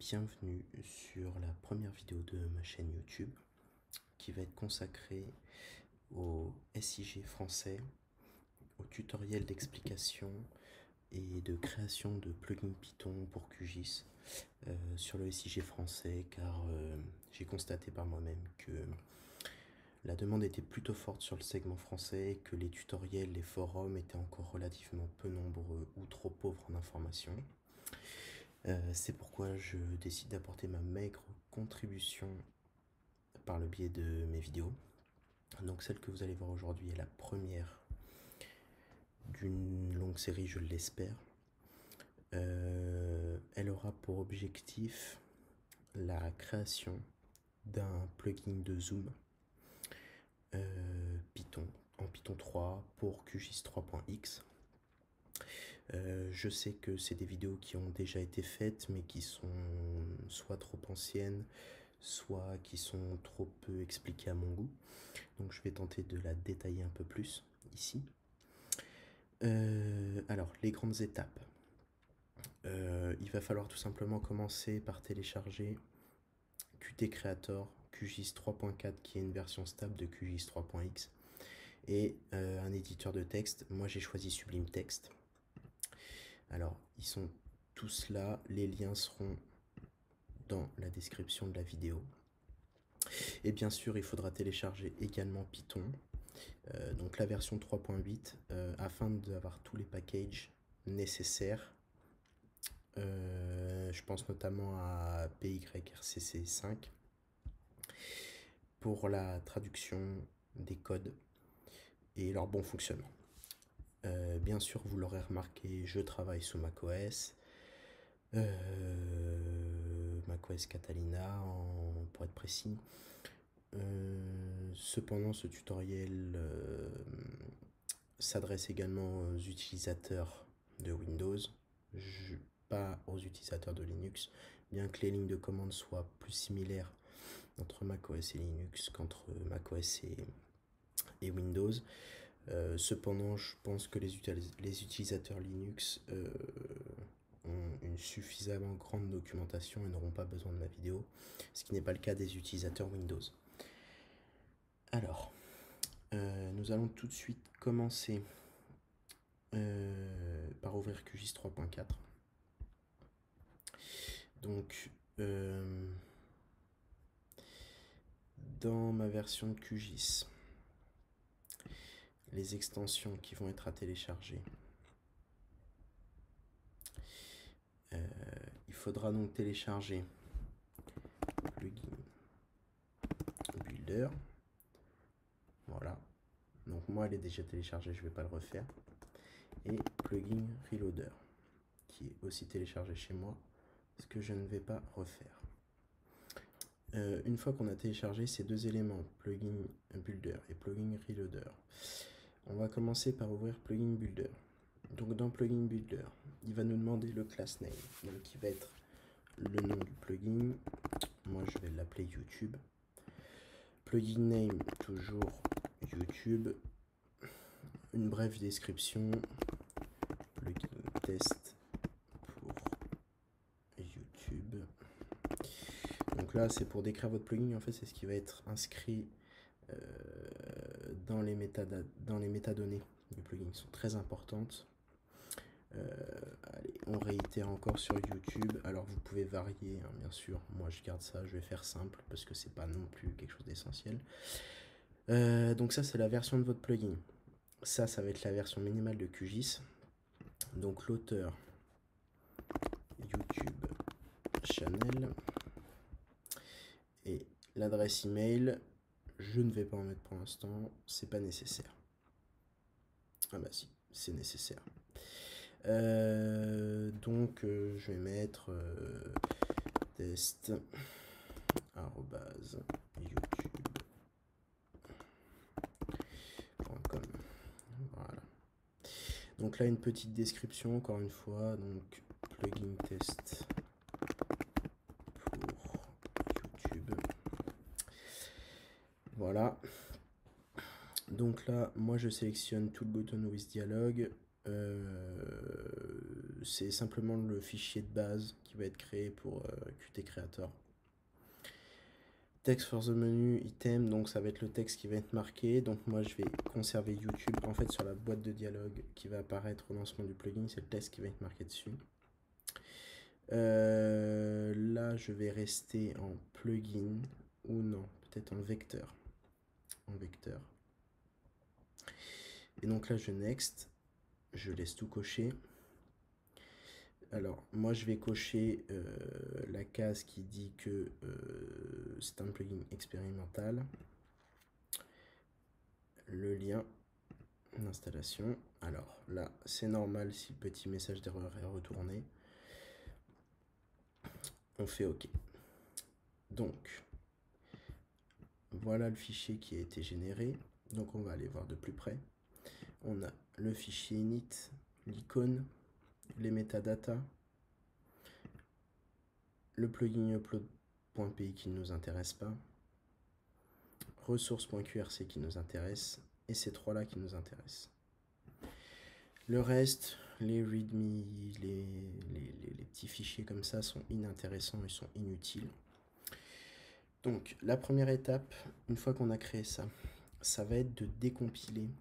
bienvenue sur la première vidéo de ma chaîne YouTube qui va être consacrée au SIG français, au tutoriel d'explication et de création de plugins Python pour QGIS sur le SIG français, car j'ai constaté par moi-même que la demande était plutôt forte sur le segment français et que les tutoriels, les forums étaient encore relativement peu nombreux ou trop pauvres en informations. C'est pourquoi je décide d'apporter ma maigre contribution par le biais de mes vidéos. Donc celle que vous allez voir aujourd'hui est la première d'une longue série, je l'espère. Elle aura pour objectif la création d'un plugin de zoom Python, en Python 3 pour QGIS 3.x. Je sais que c'est des vidéos qui ont déjà été faites mais qui sont soit trop anciennes, soit qui sont trop peu expliquées à mon goût. Donc je vais tenter de la détailler un peu plus ici. Alors, les grandes étapes. Il va falloir tout simplement commencer par télécharger Qt Creator QGIS 3.4 qui est une version stable de QGIS 3.x et un éditeur de texte. Moi j'ai choisi Sublime Text. Alors ils sont tous là, les liens seront dans la description de la vidéo. Et bien sûr il faudra télécharger également Python, donc la version 3.8 afin d'avoir tous les packages nécessaires. Je pense notamment à PYRCC5 pour la traduction des codes et leur bon fonctionnement. Bien sûr, vous l'aurez remarqué, je travaille sous macOS, macOS Catalina pour être précis. Cependant, ce tutoriel s'adresse également aux utilisateurs de Windows, pas aux utilisateurs de Linux, bien que les lignes de commande soient plus similaires entre macOS et Linux qu'entre macOS et Windows. Cependant, je pense que les utilisateurs Linux ont une suffisamment grande documentation et n'auront pas besoin de ma vidéo, ce qui n'est pas le cas des utilisateurs Windows. Alors, nous allons tout de suite commencer par ouvrir QGIS 3.4. Donc, dans ma version de QGIS, les extensions qui vont être à télécharger. Il faudra donc télécharger plugin builder. Voilà. Donc moi elle est déjà téléchargée, je ne vais pas le refaire. Et plugin reloader qui est aussi téléchargé chez moi, ce que je ne vais pas refaire. Une fois qu'on a téléchargé ces deux éléments, plugin builder et plugin reloader, on va commencer par ouvrir plugin builder. Donc dans plugin builder, il va nous demander le class name, donc qui va être le nom du plugin. Moi je vais l'appeler YouTube. Plugin name, toujours YouTube. Une brève description. Plugin test pour YouTube. Donc là c'est pour décrire votre plugin, en fait c'est ce qui va être inscrit dans les métadonnées du plugin, qui sont très importantes. Allez, on réitère encore sur YouTube. Alors vous pouvez varier, hein, bien sûr. Moi je garde ça, je vais faire simple parce que c'est pas non plus quelque chose d'essentiel. Donc ça c'est la version de votre plugin. Ça va être la version minimale de QGIS. Donc l'auteur YouTube channel et l'adresse email. Je ne vais pas en mettre pour l'instant, c'est pas nécessaire. Ah bah si, c'est nécessaire. Donc je vais mettre test @youtube.com. Voilà. Donc là une petite description encore une fois. Donc plugin test pour YouTube. Voilà. Donc là moi je sélectionne tout le button with dialogue. c'est simplement le fichier de base qui va être créé pour Qt Creator. Text for the menu item, donc ça va être le texte qui va être marqué. Donc moi je vais conserver YouTube. En fait sur la boîte de dialogue qui va apparaître au lancement du plugin, c'est le texte qui va être marqué dessus. Là je vais rester en plugin ou non, peut-être en vecteur. En vecteur. Et donc là je next, je laisse tout cocher. Alors, moi, je vais cocher la case qui dit que c'est un plugin expérimental. Le lien d'installation. Alors là, c'est normal si le petit message d'erreur est retourné. On fait OK. Donc, voilà le fichier qui a été généré. Donc, on va aller voir de plus près. On a le fichier init, l'icône, les métadatas, le plugin upload.py qui ne nous intéresse pas, ressources.qrc qui nous intéresse, et ces trois-là qui nous intéressent. Le reste, les readme, les petits fichiers comme ça sont inintéressants et sont inutiles. Donc, la première étape, une fois qu'on a créé ça, ça va être de décompiler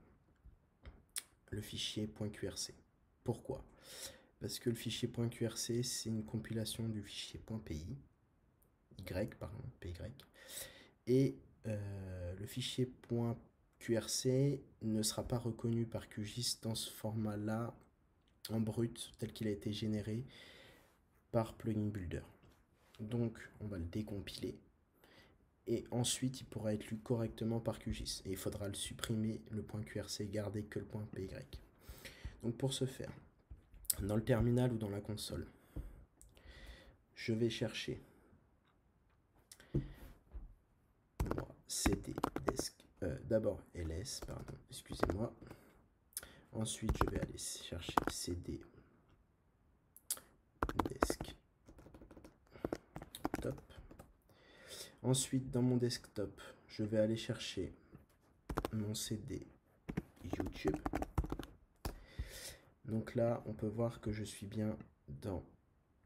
le fichier .qrc. Pourquoi? Parce que le fichier .qrc, c'est une compilation du fichier .py, py, et le fichier .qrc ne sera pas reconnu par QGIS dans ce format-là, en brut, tel qu'il a été généré par Plugin Builder. Donc, on va le décompiler. Et ensuite, il pourra être lu correctement par QGIS. Et il faudra le supprimer, le .qrc, et garder que le .py. Donc, pour ce faire, dans le terminal ou dans la console, je vais chercher cd desk, d'abord ls, pardon, excusez-moi. Ensuite, je vais aller chercher cd desk top. Ensuite, dans mon desktop, je vais aller chercher mon cd YouTube. Donc là, on peut voir que je suis bien dans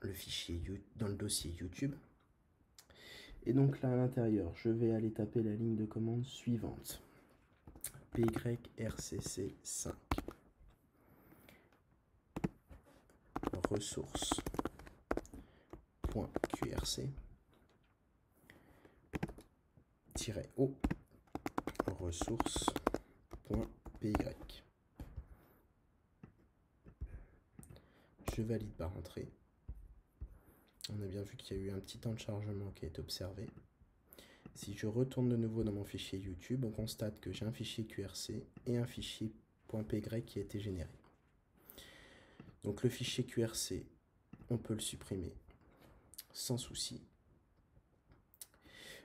le fichier, dans le dossier YouTube. Et donc là, à l'intérieur, je vais aller taper la ligne de commande suivante. pyrcc5 ressources.qrc -o ressources.py. Je valide par entrée. On a bien vu qu'il y a eu un petit temps de chargement qui est observé. Si je retourne de nouveau dans mon fichier YouTube, on constate que j'ai un fichier QRC et un fichier .py qui a été généré. Donc le fichier QRC, on peut le supprimer sans souci.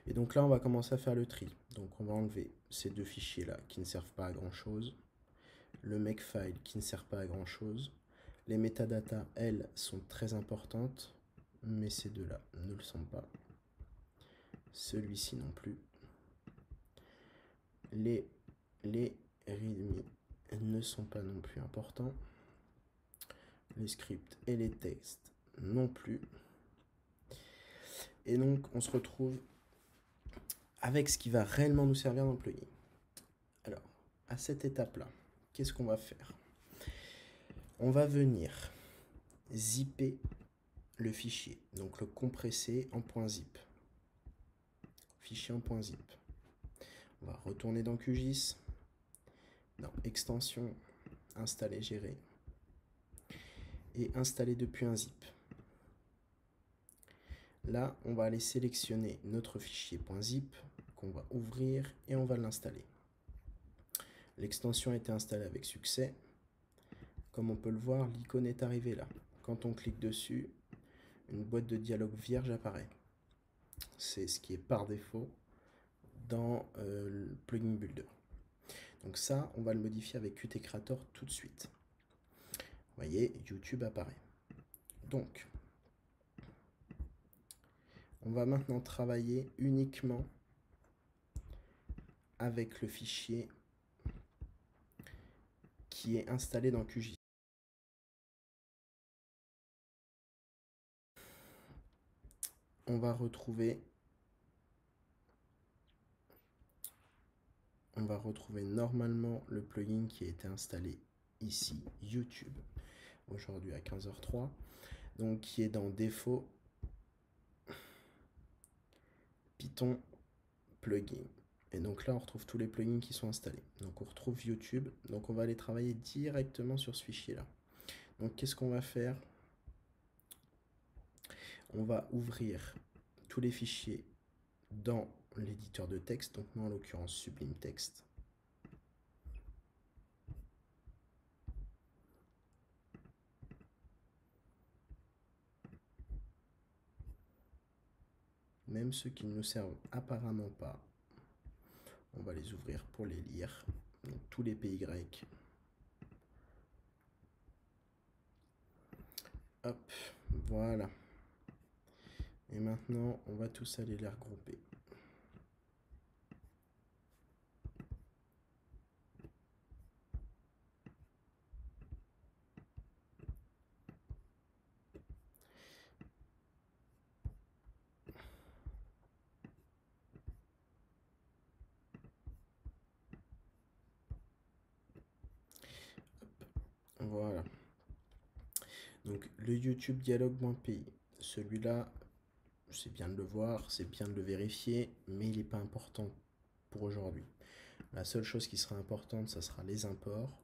Et donc là, on va commencer à faire le tri. Donc on va enlever ces deux fichiers-là qui ne servent pas à grand-chose. Le makefile qui ne sert pas à grand-chose. Les métadatas, elles, sont très importantes, mais ces deux-là ne le sont pas. Celui-ci non plus. Les readme ne sont pas non plus importants. Les scripts et les textes non plus. Et donc, on se retrouve avec ce qui va réellement nous servir dans le plugin. Alors, à cette étape-là, qu'est-ce qu'on va faire? On va venir zipper le fichier, donc le compresser en .zip. Fichier en .zip. On va retourner dans QGIS, dans extension, installer, gérer, et installer depuis un zip. Là, on va aller sélectionner notre fichier .zip qu'on va ouvrir et on va l'installer. L'extension a été installée avec succès. Comme on peut le voir, l'icône est arrivée là. Quand on clique dessus, une boîte de dialogue vierge apparaît. C'est ce qui est par défaut dans le Plugin Builder. Donc ça, on va le modifier avec Qt Creator tout de suite. Vous voyez, YouTube apparaît. Donc, on va maintenant travailler uniquement avec le fichier qui est installé dans QGIS. on va retrouver normalement le plugin qui a été installé ici, YouTube, aujourd'hui à 15h03, donc qui est dans défaut Python plugin. Et donc là, on retrouve tous les plugins qui sont installés. Donc on retrouve YouTube, donc on va aller travailler directement sur ce fichier-là. Donc qu'est-ce qu'on va faire? On va ouvrir tous les fichiers dans l'éditeur de texte, donc moi en l'occurrence Sublime Text. Même ceux qui ne nous servent apparemment pas, on va les ouvrir pour les lire. Donc tous les PY. Hop, voilà. Et maintenant, on va tous aller les regrouper. Voilà. Donc le YouTube dialogue.py, celui-là, c'est bien de le voir, c'est bien de le vérifier, mais il n'est pas important pour aujourd'hui. La seule chose qui sera importante, ça sera les imports,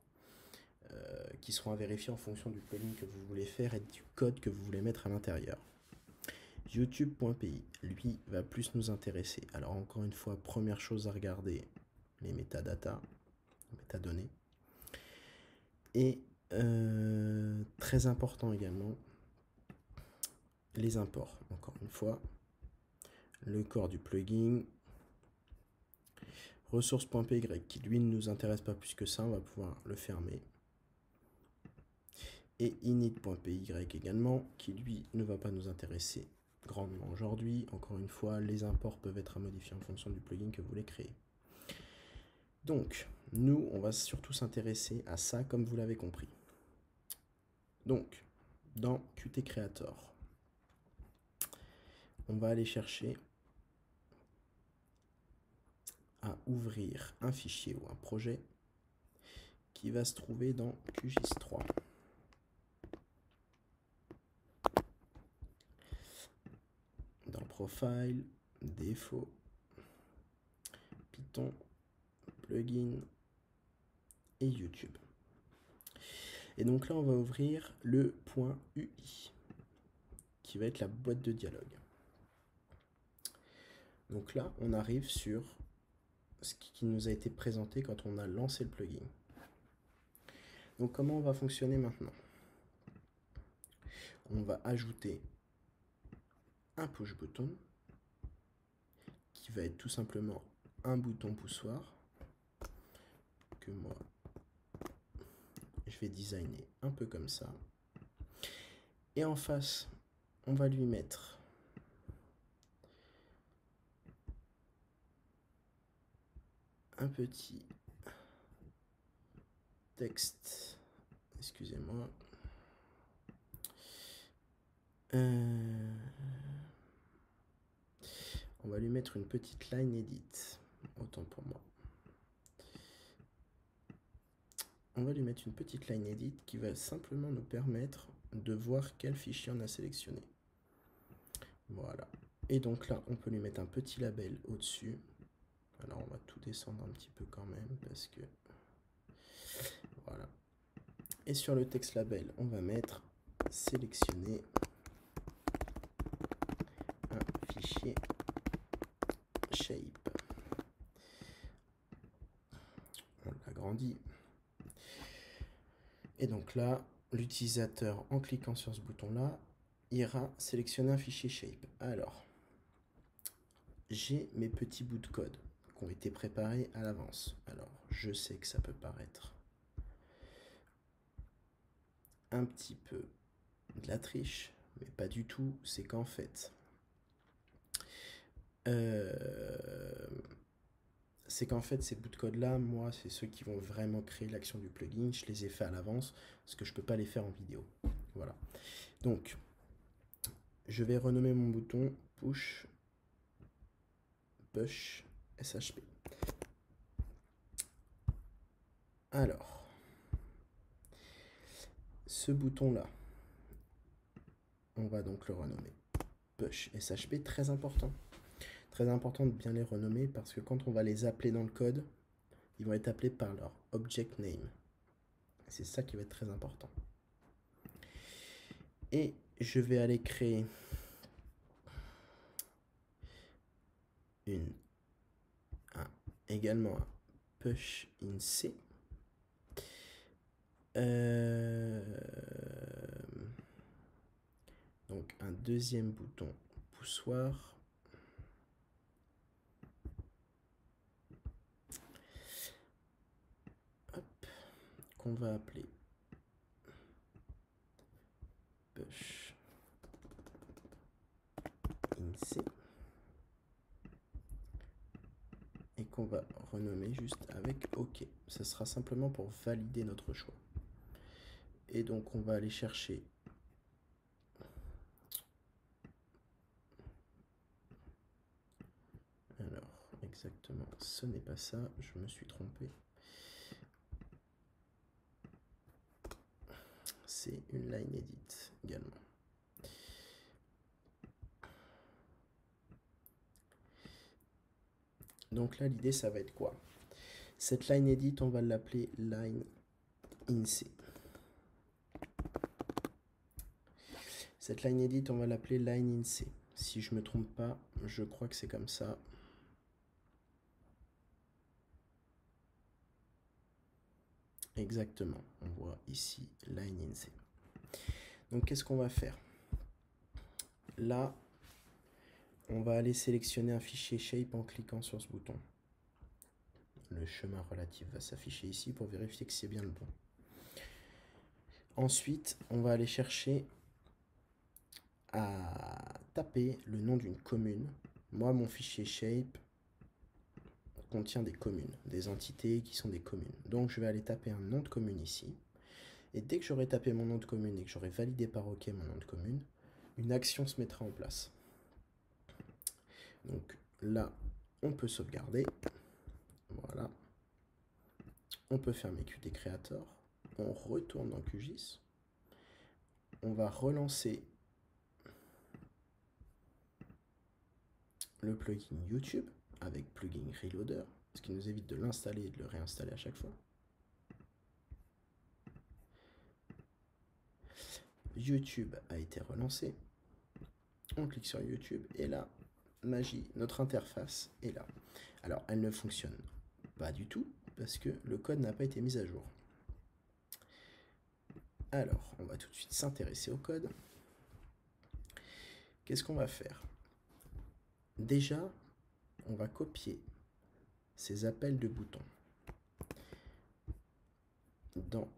qui seront à vérifier en fonction du plugin que vous voulez faire et du code que vous voulez mettre à l'intérieur. YouTube.py, lui, va plus nous intéresser. Alors encore une fois, première chose à regarder, les métadatas, métadonnées. Et très important également, les imports. Encore une fois, le corps du plugin, ressources.py qui lui ne nous intéresse pas plus que ça, on va pouvoir le fermer. Et init.py également, qui lui ne va pas nous intéresser grandement aujourd'hui. Encore une fois, les imports peuvent être à modifier en fonction du plugin que vous voulez créer. Donc, nous, on va surtout s'intéresser à ça, comme vous l'avez compris. Donc, dans Qt Creator, on va aller chercher à ouvrir un fichier ou un projet qui va se trouver dans QGIS3. Dans Profile, Défaut, Python, Plugin et YouTube. Et donc là, on va ouvrir le .ui, qui va être la boîte de dialogue. Donc là, on arrive sur ce qui nous a été présenté quand on a lancé le plugin. Donc comment on va fonctionner maintenant? On va ajouter un push button qui va être tout simplement un bouton poussoir que moi je vais designer un peu comme ça. Et en face, on va lui mettre un petit texte, excusez-moi, on va lui mettre une petite line edit, autant pour moi. On va lui mettre une petite line edit qui va simplement nous permettre de voir quel fichier on a sélectionné. Voilà. Et donc là, on peut lui mettre un petit label au-dessus. Alors on va tout descendre un petit peu quand même parce que voilà. Et sur le texte label, on va mettre sélectionner un fichier shape. On l'agrandit. Et donc là, l'utilisateur, en cliquant sur ce bouton-là, ira sélectionner un fichier shape. Alors, j'ai mes petits bouts de code qui ont été préparés à l'avance. Alors, je sais que ça peut paraître un petit peu de la triche, mais pas du tout. C'est qu'en fait, ces bouts de code là, moi, c'est ceux qui vont vraiment créer l'action du plugin. Je les ai fait à l'avance parce que je peux pas les faire en vidéo. Voilà. Donc, je vais renommer mon bouton push push SHP. Alors, ce bouton-là, on va donc le renommer push SHP, très important. Très important de bien les renommer parce que quand on va les appeler dans le code, ils vont être appelés par leur object name. C'est ça qui va être très important. Et je vais aller créer également un push in C. Donc un deuxième bouton poussoir. Qu'on va appeler push in C. Et qu'on va renommer juste avec OK. Ce sera simplement pour valider notre choix. Et donc on va aller chercher exactement, ce n'est pas ça, je me suis trompé. C'est une line edit également. Donc là, l'idée, ça va être quoi? Cette line edit, on va l'appeler line in C. Cette line edit, on va l'appeler line in C. Si je ne me trompe pas, je crois que c'est comme ça. Exactement, on voit ici line in C. Donc qu'est-ce qu'on va faire? Là, on va aller sélectionner un fichier shape en cliquant sur ce bouton. Le chemin relatif va s'afficher ici pour vérifier que c'est bien le bon. Ensuite, on va aller chercher à taper le nom d'une commune. Moi, mon fichier shape contient des communes, des entités qui sont des communes. Donc, je vais aller taper un nom de commune ici. Et dès que j'aurai tapé mon nom de commune et que j'aurai validé par OK mon nom de commune, une action se mettra en place. Donc là, on peut sauvegarder. Voilà. On peut fermer Qt Creator. On retourne dans QGIS. On va relancer le plugin YouTube avec plugin Reloader, ce qui nous évite de l'installer et de le réinstaller à chaque fois. YouTube a été relancé. On clique sur YouTube et là, magie, notre interface est là. Alors, elle ne fonctionne pas du tout parce que le code n'a pas été mis à jour. Alors, on va tout de suite s'intéresser au code. Qu'est-ce qu'on va faire? Déjà, on va copier ces appels de boutons dans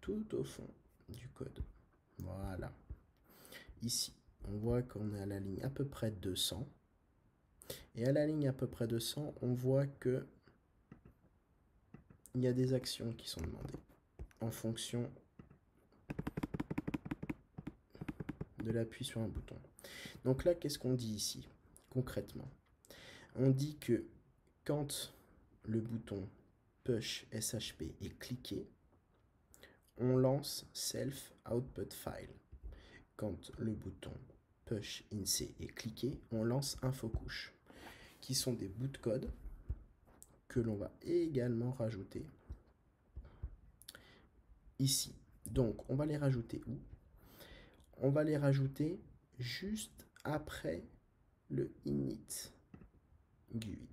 tout au fond du code. Voilà. Ici, on voit qu'on est à la ligne à peu près 200. Et à la ligne à peu près 200, on voit que il y a des actions qui sont demandées en fonction de l'appui sur un bouton. Donc là, qu'est-ce qu'on dit ici, concrètement? On dit que quand le bouton push SHP est cliqué, on lance self output file. Quand le bouton push in C est cliqué, on lance info-couche, qui sont des bouts de code que l'on va également rajouter ici. Donc, on va les rajouter où? On va les rajouter juste après le init GUI.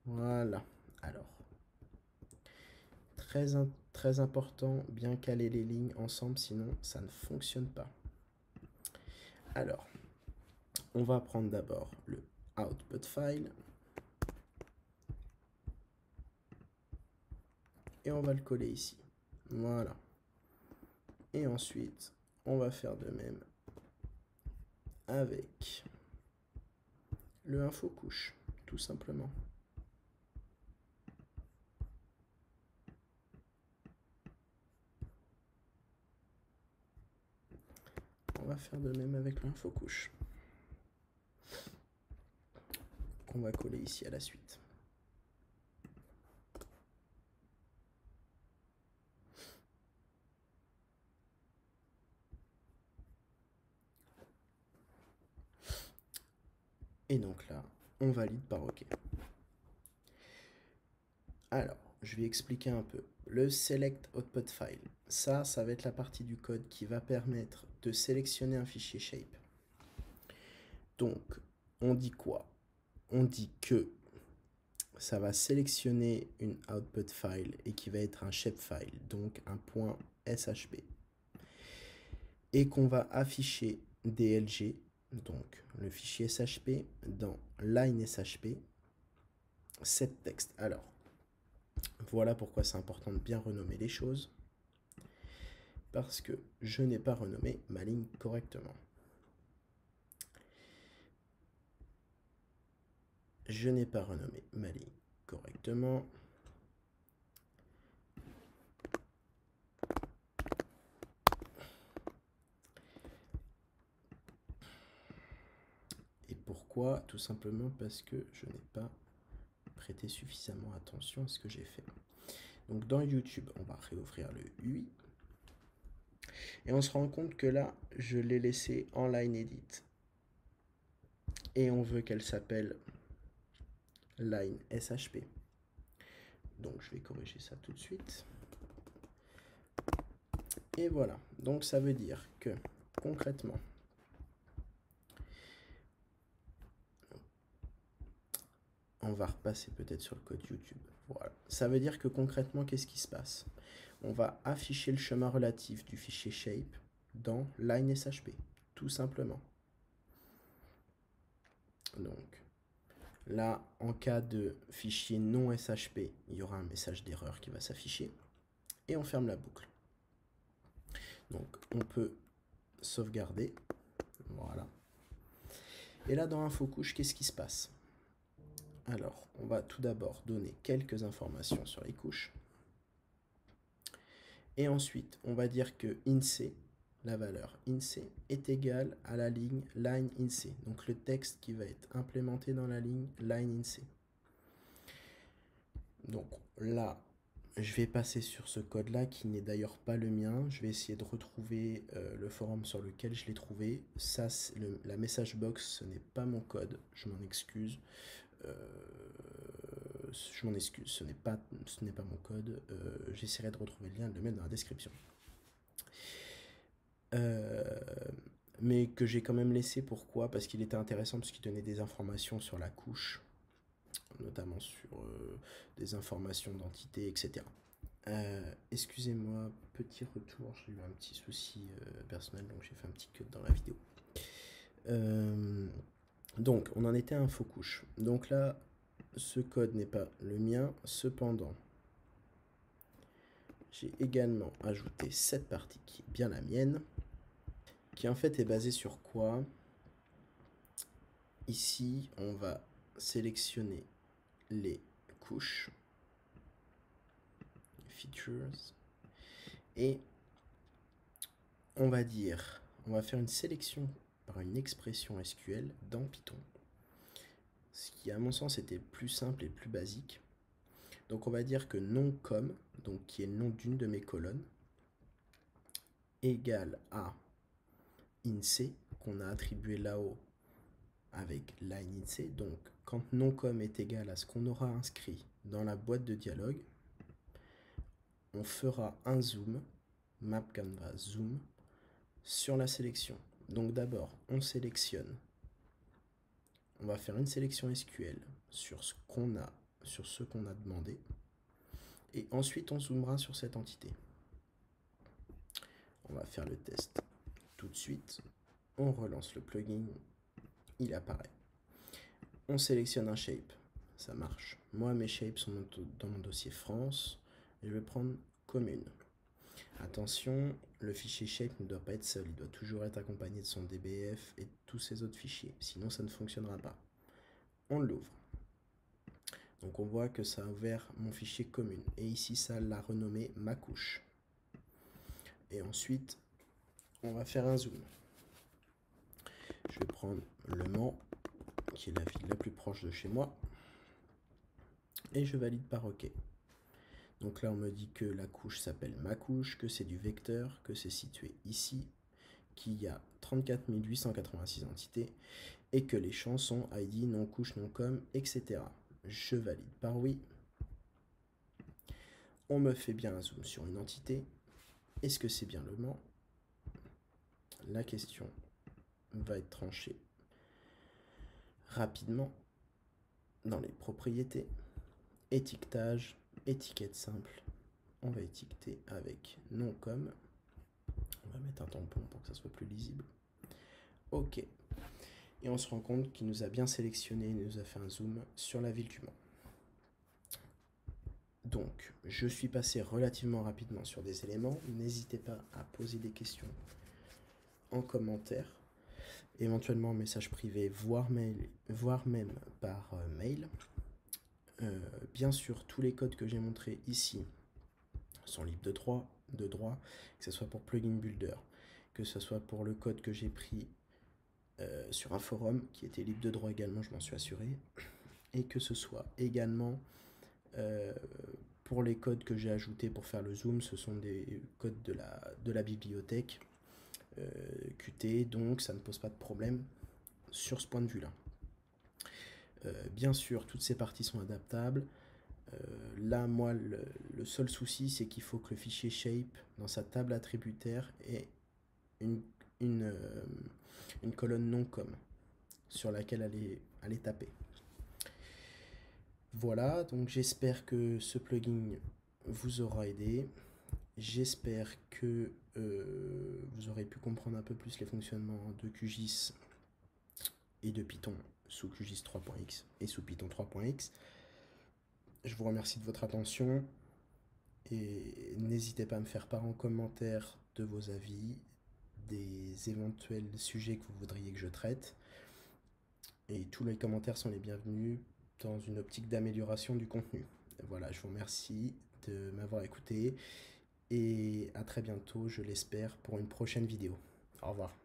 Voilà. Alors, très important, bien caler les lignes ensemble, sinon ça ne fonctionne pas. Alors, on va prendre d'abord le output file et on va le coller ici. Voilà. Et ensuite, on va faire de même avec le info couche, tout simplement. On va faire de même avec l'infocouche, qu'on va coller ici à la suite. Et donc là, on valide par OK. Alors, je vais expliquer un peu. Le Select Output File, ça va être la partie du code qui va permettre de sélectionner un fichier shape. Donc, on dit quoi? On dit que ça va sélectionner une output file et qui va être un shapefile, donc un point SHP. Et qu'on va afficher DLG, donc le fichier SHP, dans line SHP, set text. Alors, voilà pourquoi c'est important de bien renommer les choses, parce que je n'ai pas renommé ma ligne correctement. Je n'ai pas renommé ma ligne correctement. Et pourquoi? Tout simplement parce que je n'ai pas prêté suffisamment attention à ce que j'ai fait. Donc dans YouTube, on va réouvrir le UI. Et on se rend compte que là, je l'ai laissé en line edit. Et on veut qu'elle s'appelle line SHP. Donc je vais corriger ça tout de suite. Et voilà. Donc ça veut dire que concrètement, on va repasser peut-être sur le code YouTube. Voilà. Ça veut dire que concrètement, qu'est-ce qui se passe? On va afficher le chemin relatif du fichier shape dans line SHP, tout simplement. Donc là, en cas de fichier non SHP, il y aura un message d'erreur qui va s'afficher. Et on ferme la boucle. Donc on peut sauvegarder. Voilà. Et là, dans InfoCouche, qu'est-ce qui se passe? Alors, on va tout d'abord donner quelques informations sur les couches. Et ensuite, on va dire que INSEE, la valeur INSEE, est égale à la ligne line INSEE. Donc le texte qui va être implémenté dans la ligne line INSEE. Donc là, je vais passer sur ce code-là qui n'est d'ailleurs pas le mien. Je vais essayer de retrouver le forum sur lequel je l'ai trouvé. Ça, la message box, ce n'est pas mon code. Je m'en excuse. Ce n'est pas mon code. J'essaierai de retrouver le lien et de le mettre dans la description. Mais que j'ai quand même laissé. Pourquoi? Parce qu'il était intéressant, parce qu'il donnait des informations sur la couche, notamment sur des informations d'entité, etc. Excusez-moi, petit retour, j'ai eu un petit souci personnel, donc j'ai fait un petit cut dans la vidéo. Donc, on en était à InfoCouche. Donc là, ce code n'est pas le mien, cependant, j'ai également ajouté cette partie qui est bien la mienne, qui en fait est basée sur quoi? Ici, on va sélectionner les couches, features, et on va faire une sélection par une expression SQL dans Python. Ce qui, à mon sens, était plus simple et plus basique. Donc, on va dire que nom-com, donc qui est le nom d'une de mes colonnes, égale à INSEE, qu'on a attribué là-haut avec line INSEE. Donc, quand nom-com est égal à ce qu'on aura inscrit dans la boîte de dialogue, on fera un zoom, map canvas zoom, sur la sélection. Donc d'abord, on sélectionne. On va faire une sélection SQL sur ce qu'on a demandé. Et ensuite, on zoomera sur cette entité. On va faire le test tout de suite. On relance le plugin. Il apparaît. On sélectionne un shape. Ça marche. Moi, mes shapes sont dans mon dossier France. Je vais prendre commune. Attention, le fichier shape ne doit pas être seul. Il doit toujours être accompagné de son DBF et de tous ses autres fichiers. Sinon, ça ne fonctionnera pas. On l'ouvre. Donc on voit que ça a ouvert mon fichier commune. Et ici, ça l'a renommé ma couche. Et ensuite, on va faire un zoom. prendre Le Mans, qui est la ville la plus proche de chez moi. Et je valide par OK. Donc là, on me dit que la couche s'appelle ma couche, que c'est du vecteur, que c'est situé ici, qu'il y a 34 886 entités et que les champs sont ID, non couche, non com, etc. Je valide par oui. On me fait bien un zoom sur une entité. Est-ce que c'est bien Le Mans? La question va être tranchée rapidement dans les propriétés. Étiquetage, étiquette simple. On va étiqueter avec non com. On va mettre un tampon pour que ça soit plus lisible. OK. Et on se rend compte qu'il nous a bien sélectionné, il nous a fait un zoom sur la ville du Mans. Donc, je suis passé relativement rapidement sur des éléments. N'hésitez pas à poser des questions en commentaire, éventuellement en message privé, voire même par mail. Bien sûr, tous les codes que j'ai montrés ici sont libres de droit, que ce soit pour Plugin Builder, que ce soit pour le code que j'ai pris sur un forum qui était libre de droit également, je m'en suis assuré, et que ce soit également pour les codes que j'ai ajoutés pour faire le zoom, ce sont des codes de la bibliothèque Qt, donc ça ne pose pas de problème sur ce point de vue-là. Bien sûr, toutes ces parties sont adaptables. Là, moi, le seul souci, c'est qu'il faut que le fichier shape, dans sa table attributaire, ait une colonne non com sur laquelle aller taper. Voilà, donc j'espère que ce plugin vous aura aidé. J'espère que vous aurez pu comprendre un peu plus les fonctionnements de QGIS et de Python sous QGIS 3.x et sous Python 3.x. Je vous remercie de votre attention et n'hésitez pas à me faire part en commentaire de vos avis, des éventuels sujets que vous voudriez que je traite. Et tous les commentaires sont les bienvenus dans une optique d'amélioration du contenu. Voilà, je vous remercie de m'avoir écouté et à très bientôt, je l'espère, pour une prochaine vidéo. Au revoir.